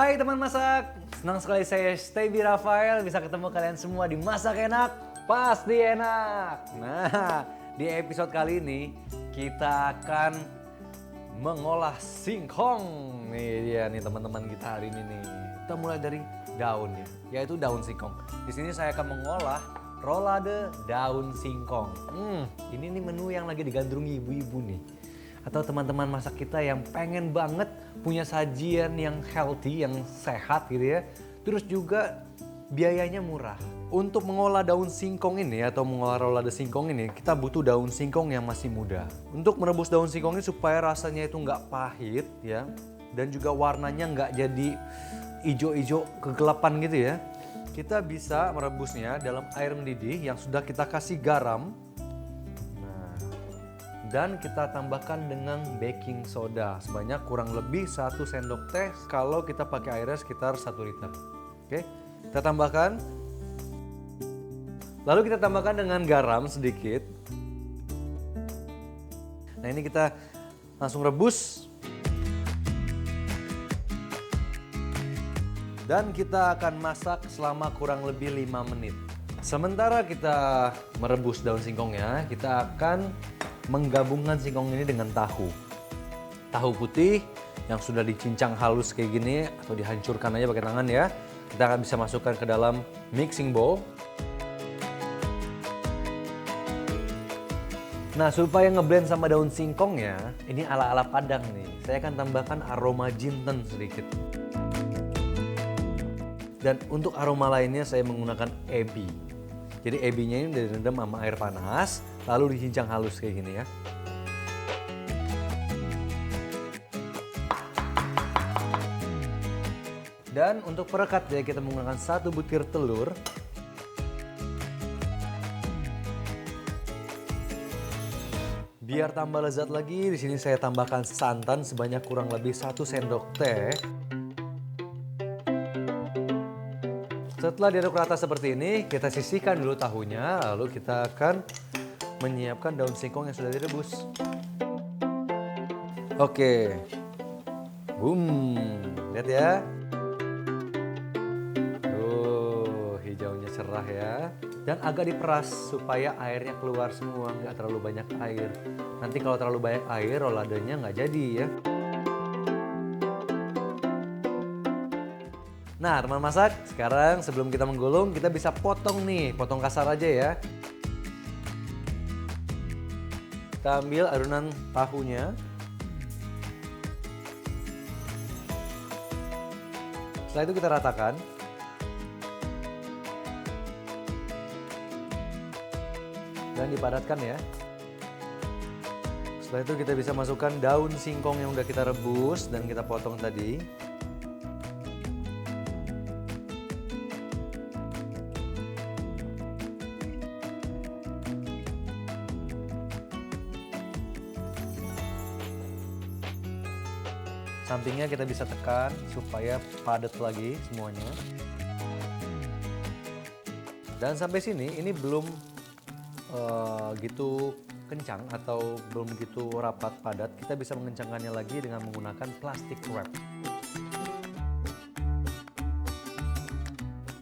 Hai teman masak, senang sekali saya Steby Rafael bisa ketemu kalian semua di Masak Enak, Pasti Enak. Nah, di episode kali ini kita akan mengolah singkong. Nih dia nih teman-teman kita hari ini nih. Kita mulai dari daunnya, yaitu daun singkong. Di sini saya akan mengolah rolade daun singkong. Ini nih menu yang lagi digandrungi ibu-ibu nih. Atau teman-teman masak kita yang pengen banget punya sajian yang healthy, yang sehat gitu ya. Terus juga biayanya murah. Untuk mengolah daun singkong ini atau mengolah rolade singkong ini, kita butuh daun singkong yang masih muda. Untuk merebus daun singkong ini supaya rasanya itu nggak pahit ya. Dan juga warnanya nggak jadi ijo-ijo kegelapan gitu ya. Kita bisa merebusnya dalam air mendidih yang sudah kita kasih garam. Dan kita tambahkan dengan baking soda sebanyak kurang lebih 1 sendok teh kalau kita pakai airnya sekitar 1 liter. Oke, kita tambahkan. Lalu kita tambahkan dengan garam sedikit. Nah ini kita langsung rebus. Dan kita akan masak selama kurang lebih 5 menit. Sementara kita merebus daun singkongnya, kita akan menggabungkan singkong ini dengan tahu. Tahu putih yang sudah dicincang halus kayak gini atau dihancurkan aja pakai tangan ya. Kita akan bisa masukkan ke dalam mixing bowl. Nah, supaya ngeblend sama daun singkongnya, ini ala-ala Padang nih. Saya akan tambahkan aroma jinten sedikit. Dan untuk aroma lainnya saya menggunakan ebi. Jadi ebinya ini direndam sama air panas, lalu dicincang halus kayak gini ya. Dan untuk perekat ya kita menggunakan 1 butir telur. Biar tambah lezat lagi, di sini saya tambahkan santan sebanyak kurang lebih 1 sendok teh. Setelah diaduk rata seperti ini, kita sisihkan dulu tahunya, lalu kita akan menyiapkan daun singkong yang sudah direbus. Oke, lihat ya. Hijaunya cerah ya. Dan agak diperas supaya airnya keluar semua, nggak terlalu banyak air. Nanti kalau terlalu banyak air, roladenya nggak jadi ya. Nah teman masak, sekarang sebelum kita menggulung kita bisa potong nih, potong kasar aja ya. Kita ambil adonan tahunya. Setelah itu kita ratakan. Dan dipadatkan ya. Setelah itu kita bisa masukkan daun singkong yang udah kita rebus dan kita potong tadi. Sampingnya kita bisa tekan supaya padat lagi semuanya. Dan sampai sini ini belum gitu kencang atau belum gitu rapat padat. Kita bisa mengencangkannya lagi dengan menggunakan plastik wrap.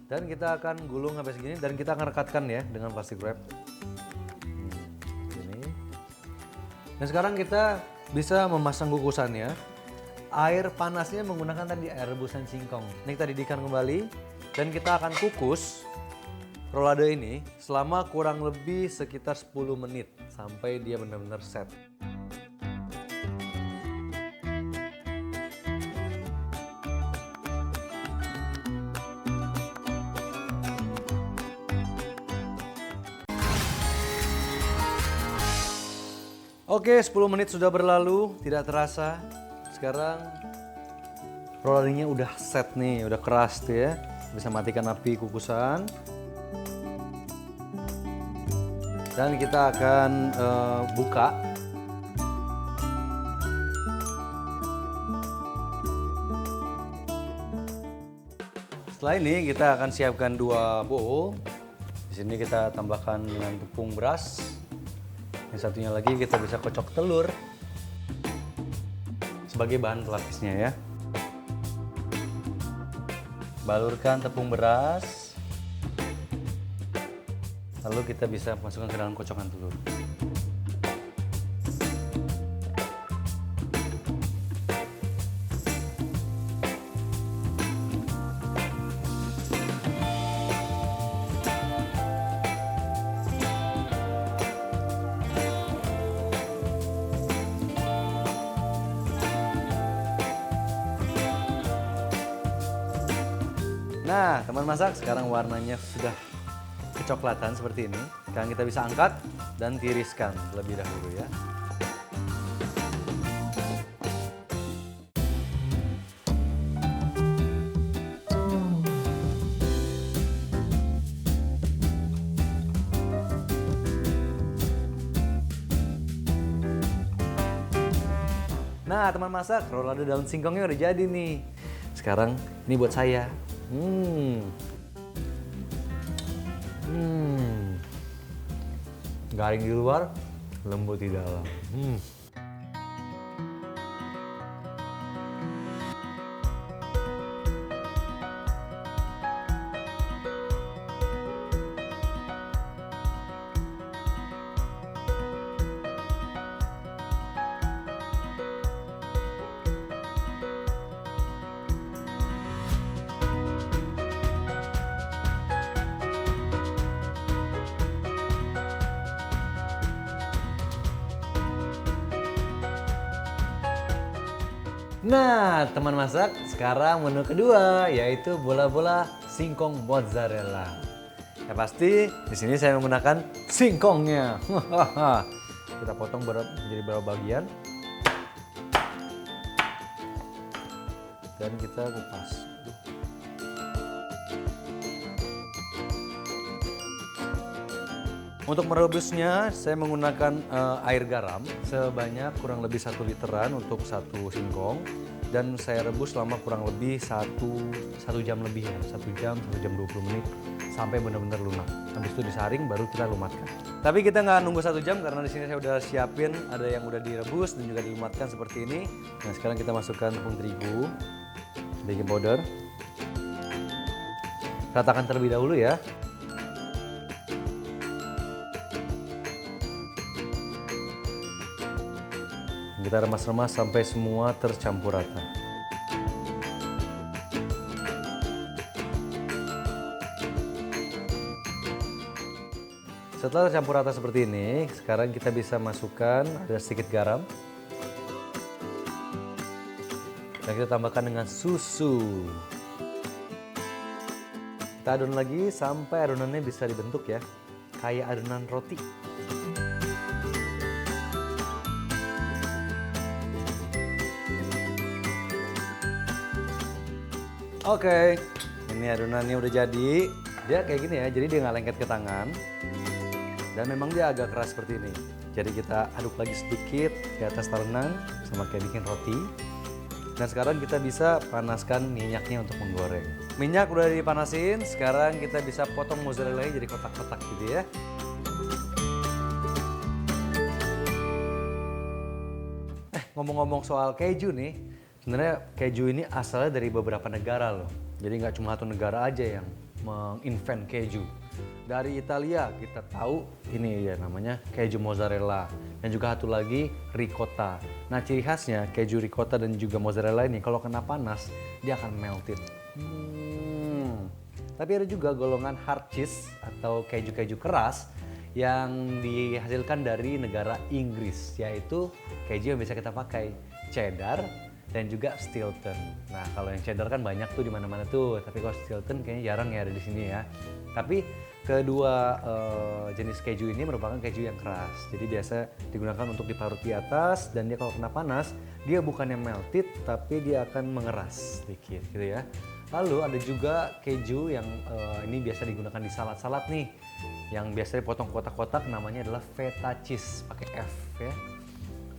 Dan kita akan gulung sampai segini dan kita akan rekatkan ya dengan plastik wrap. Ini. Dan sekarang kita bisa memasang kukusannya. Air panasnya menggunakan tadi air rebusan singkong. Ini kita didihkan kembali dan kita akan kukus rolade ini selama kurang lebih sekitar 10 menit sampai dia benar-benar set. Oke, 10 menit sudah berlalu, tidak terasa. Sekarang roladenya udah set nih, udah keras tuh ya. Bisa matikan api kukusan. Dan kita akan buka. Setelah ini kita akan siapkan 2 bowl. Di sini kita tambahkan dengan tepung beras. Yang satunya lagi kita bisa kocok telur sebagai bahan pelapisnya ya. Balurkan tepung beras. Lalu kita bisa masukkan ke dalam kocokan telur. Nah, teman masak, sekarang warnanya sudah kecoklatan seperti ini. Sekarang kita bisa angkat dan tiriskan terlebih dahulu ya. Nah, teman masak, rolado daun singkongnya udah jadi nih. Sekarang ini buat saya. Garing di luar, lembut di dalam. Nah, teman masak, sekarang menu kedua yaitu bola-bola singkong mozzarella. Ya pasti di sini saya menggunakan singkongnya. Kita potong menjadi beberapa bagian dan kita kupas. Untuk merebusnya, saya menggunakan air garam sebanyak kurang lebih 1 literan untuk 1 singkong. Dan saya rebus selama kurang lebih 1 jam lebih ya, 1 jam 20 menit sampai benar-benar lunak. Habis itu disaring baru kita lumatkan. Tapi kita nggak nunggu 1 jam karena di sini saya udah siapin ada yang udah direbus dan juga dilumatkan seperti ini. Nah sekarang kita masukkan tepung terigu, baking powder. Ratakan terlebih dahulu ya. Kita remas-remas sampai semua tercampur rata. Setelah tercampur rata seperti ini, sekarang kita bisa masukkan ada sedikit garam. Dan kita tambahkan dengan susu. Kita adon lagi sampai adonannya bisa dibentuk ya, kayak adonan roti. Oke, ini adonannya udah jadi. Dia kayak gini ya, jadi dia nggak lengket ke tangan. Dan memang dia agak keras seperti ini. Jadi kita aduk lagi sedikit di atas talenan, sama kayak bikin roti. Dan sekarang kita bisa panaskan minyaknya untuk menggoreng. Minyak udah dipanasin, sekarang kita bisa potong mozzarella jadi kotak-kotak gitu ya. Ngomong-ngomong soal keju nih, sebenarnya keju ini asalnya dari beberapa negara loh. Jadi nggak cuma satu negara aja yang menginvent keju. Dari Italia kita tahu ini ya namanya keju mozzarella. Dan juga satu lagi ricotta. Nah ciri khasnya keju ricotta dan juga mozzarella ini kalau kena panas dia akan melted. Tapi ada juga golongan hard cheese atau keju-keju keras yang dihasilkan dari negara Inggris, yaitu keju yang bisa kita pakai cheddar dan juga Stilton. Nah, kalau yang cheddar kan banyak tuh di mana-mana tuh, tapi kalau Stilton kayaknya jarang ya ada di sini ya. Tapi kedua jenis keju ini merupakan keju yang keras. Jadi biasa digunakan untuk diparut di atas dan dia kalau kena panas, dia bukannya melted tapi dia akan mengeras sedikit gitu ya. Lalu ada juga keju yang ini biasa digunakan di salad-salad nih. Yang biasanya potong kotak-kotak namanya adalah feta cheese pakai F ya.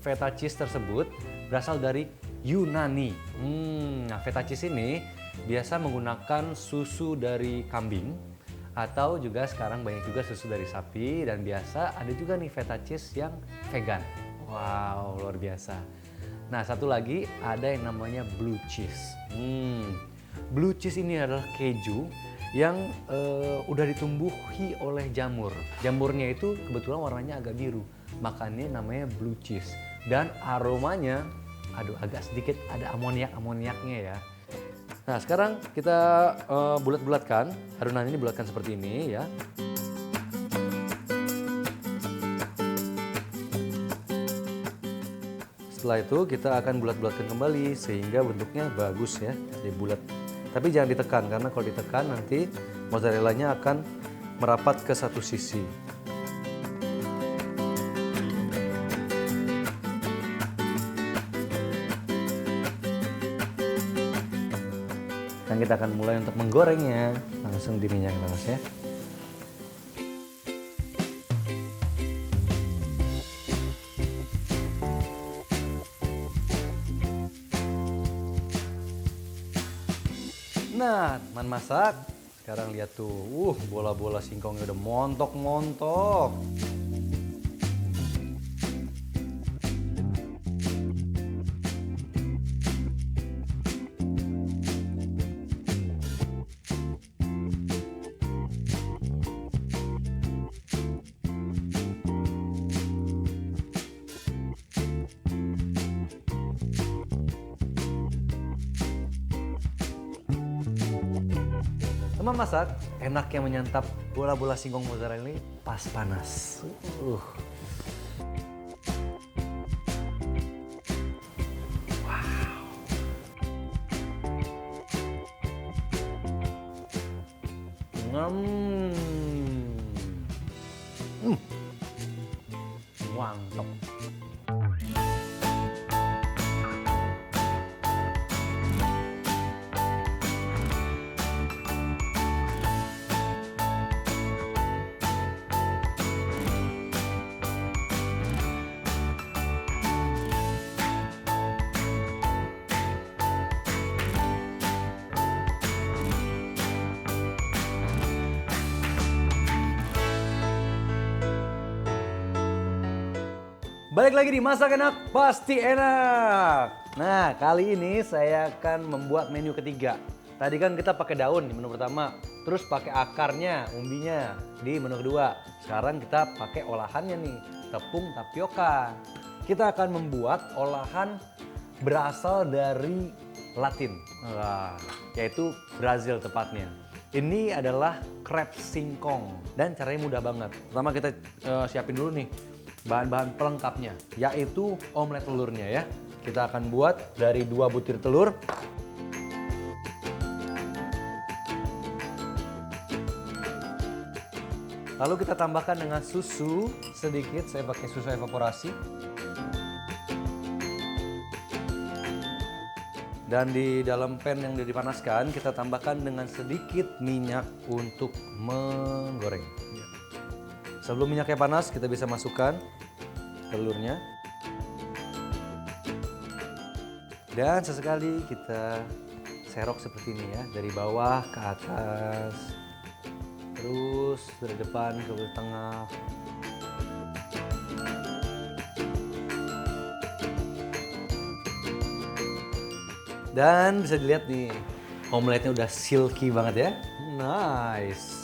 Feta cheese tersebut berasal dari Yunani. Nah feta cheese ini biasa menggunakan susu dari kambing atau juga sekarang banyak juga susu dari sapi dan biasa ada juga nih feta cheese yang vegan. Wow luar biasa. Nah satu lagi ada yang namanya blue cheese. Blue cheese ini adalah keju yang udah ditumbuhi oleh jamur. Jamurnya itu kebetulan warnanya agak biru, makanya namanya blue cheese. Dan aromanya, agak sedikit ada amoniaknya ya. Nah sekarang kita bulat-bulatkan, adonan ini bulatkan seperti ini ya. Setelah itu kita akan bulat-bulatkan kembali sehingga bentuknya bagus ya, jadi bulat. Tapi jangan ditekan karena kalau ditekan nanti mozzarellanya akan merapat ke satu sisi. Dan kita akan mulai untuk menggorengnya langsung di minyak panas ya. Nah, teman masak, sekarang lihat tuh, bola-bola singkongnya udah montok-montok. Teman masak, enaknya menyantap bola-bola singkong mozzarella ini pas panas. Wow. Mantap. Balik lagi di Masak Enak Pasti Enak. Nah, kali ini saya akan membuat menu ketiga. Tadi kan kita pakai daun di menu pertama, terus pakai akarnya, umbinya di menu kedua. Sekarang kita pakai olahannya nih, tepung tapioka. Kita akan membuat olahan berasal dari Latin, yaitu Brazil tepatnya. Ini adalah krep singkong dan caranya mudah banget. Pertama kita siapin dulu nih bahan-bahan pelengkapnya, yaitu omelet telurnya ya. Kita akan buat dari 2 butir telur. Lalu kita tambahkan dengan susu sedikit, saya pakai susu evaporasi. Dan di dalam pan yang sudah dipanaskan, kita tambahkan dengan sedikit minyak untuk menggoreng. Sebelum minyaknya panas, kita bisa masukkan telurnya. Dan sesekali kita serok seperti ini ya, dari bawah ke atas. Terus dari depan ke tengah. Dan bisa dilihat nih, omeletnya udah silky banget ya. Nice.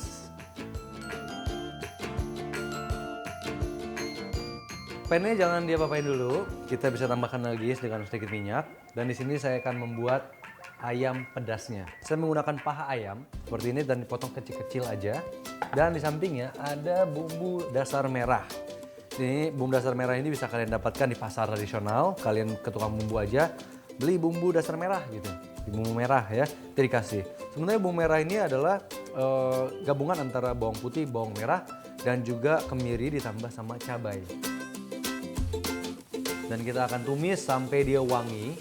Pannya jangan diapa-apain dulu. Kita bisa tambahkan lagi dengan sedikit minyak. Dan di sini saya akan membuat ayam pedasnya. Saya menggunakan paha ayam seperti ini dan dipotong kecil-kecil aja. Dan di sampingnya ada bumbu dasar merah. Ini bumbu dasar merah ini bisa kalian dapatkan di pasar tradisional. Kalian ke tukang bumbu aja, beli bumbu dasar merah gitu. Bumbu merah ya, itu dikasih. Sebenarnya bumbu merah ini adalah gabungan antara bawang putih, bawang merah, dan juga kemiri ditambah sama cabai. Dan kita akan tumis sampai dia wangi.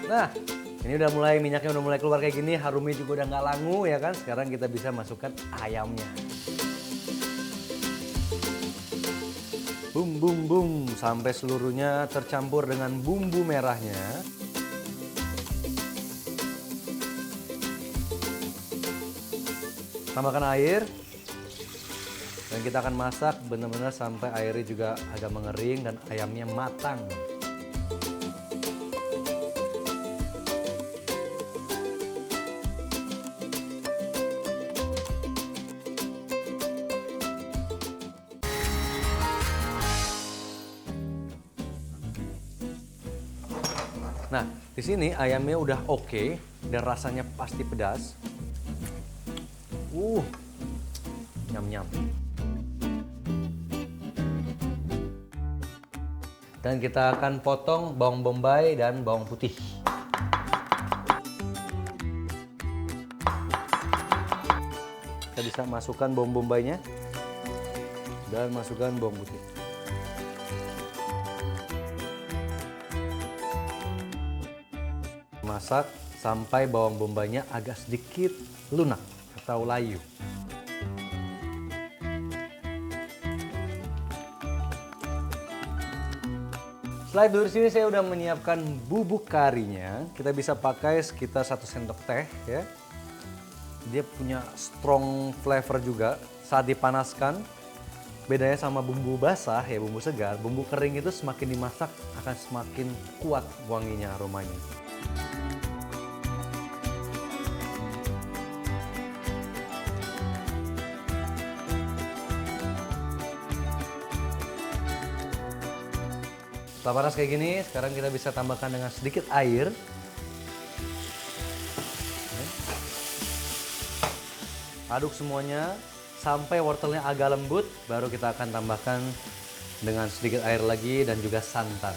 Nah, ini minyaknya udah mulai keluar kayak gini, harumnya juga udah nggak langu ya kan. Sekarang kita bisa masukkan ayamnya. Bum bum bum sampai seluruhnya tercampur dengan bumbu merahnya. Tambahkan air. Dan kita akan masak benar-benar sampai airnya juga agak mengering dan ayamnya matang. Nah, di sini ayamnya udah oke dan rasanya pasti pedas. Nyam-nyam. Dan kita akan potong bawang bombay dan bawang putih. Kita bisa masukkan bawang bombaynya dan masukkan bawang putih. Masak sampai bawang bombaynya agak sedikit lunak atau layu. Setelah itu di sini saya udah menyiapkan bubuk karinya. Kita bisa pakai sekitar 1 sendok teh ya. Dia punya strong flavor juga saat dipanaskan. Bedanya sama bumbu basah ya, bumbu segar, bumbu kering itu semakin dimasak akan semakin kuat wanginya, aromanya. Setelah panas kayak gini, sekarang kita bisa tambahkan dengan sedikit air. Aduk semuanya sampai wortelnya agak lembut, baru kita akan tambahkan dengan sedikit air lagi dan juga santan.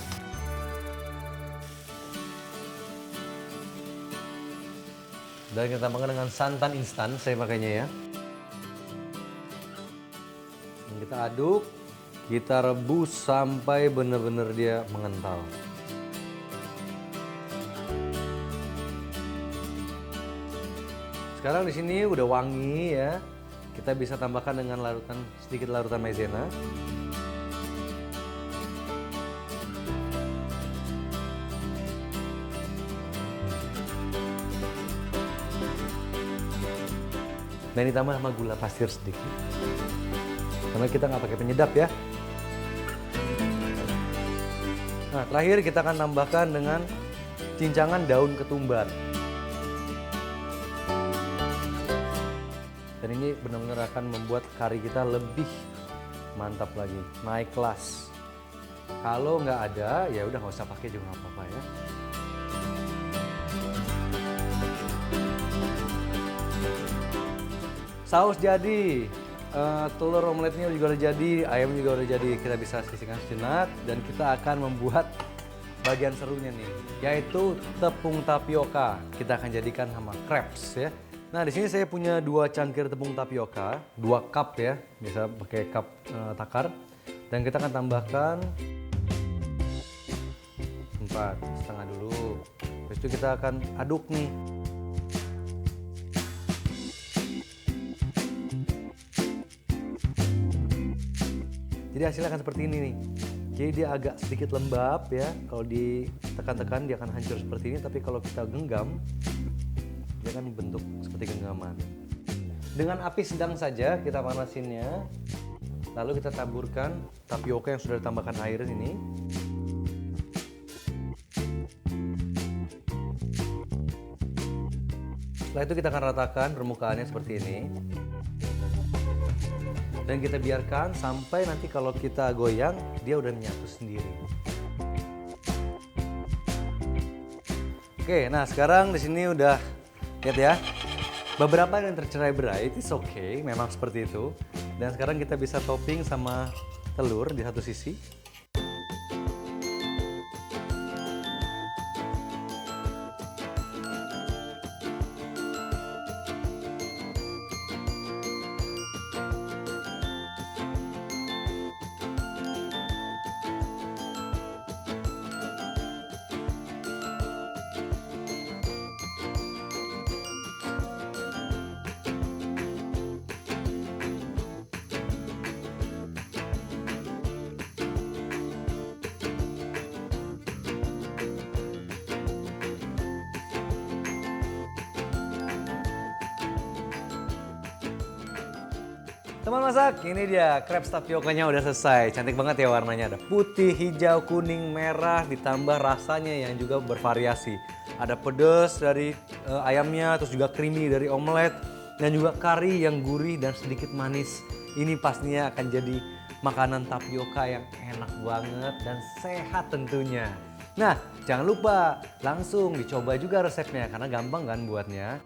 Dan kita tambahkan dengan santan instan, saya pakainya ya. Dan kita aduk. Kita rebus sampai benar-benar dia mengental. Sekarang di sini udah wangi ya. Kita bisa tambahkan dengan sedikit larutan maizena. Dan ditambah sama gula pasir sedikit. Karena kita nggak pakai penyedap ya. Nah, terakhir kita akan tambahkan dengan cincangan daun ketumbar. Dan ini benar-benar akan membuat kari kita lebih mantap lagi, naik kelas. Kalau nggak ada, ya udah nggak usah pakai juga nggak apa-apa ya. Saus jadi. Telur omeletnya juga udah jadi, ayam juga udah jadi. Kita bisa sisihkan sejenak dan kita akan membuat bagian serunya nih, yaitu tepung tapioka. Kita akan jadikan sama crepes ya. Nah, di sini saya punya 2 cangkir tepung tapioka, 2 cup ya, bisa pakai cup takar. Dan kita akan tambahkan 4,5 dulu. Habis itu kita akan aduk nih. Jadi hasilnya akan seperti ini nih. Jadi dia agak sedikit lembab ya. Kalau ditekan-tekan dia akan hancur seperti ini. Tapi kalau kita genggam, dia akan bentuk seperti genggaman. Dengan api sedang saja kita panasinnya. Lalu kita taburkan tapioka yang sudah ditambahkan air ini. Setelah itu kita akan ratakan permukaannya seperti ini. Dan kita biarkan sampai nanti kalau kita goyang, dia udah menyatu sendiri. Oke, nah sekarang di sini udah lihat ya. Beberapa yang tercerai-berai, it's okay, memang seperti itu. Dan sekarang kita bisa topping sama telur di satu sisi. Teman masak, ini dia crepes tapiokanya udah selesai. Cantik banget ya warnanya. Ada putih, hijau, kuning, merah, ditambah rasanya yang juga bervariasi. Ada pedas dari ayamnya, terus juga creamy dari omelet, dan juga kari yang gurih dan sedikit manis. Ini pastinya akan jadi makanan tapioka yang enak banget dan sehat tentunya. Nah, jangan lupa langsung dicoba juga resepnya karena gampang kan buatnya.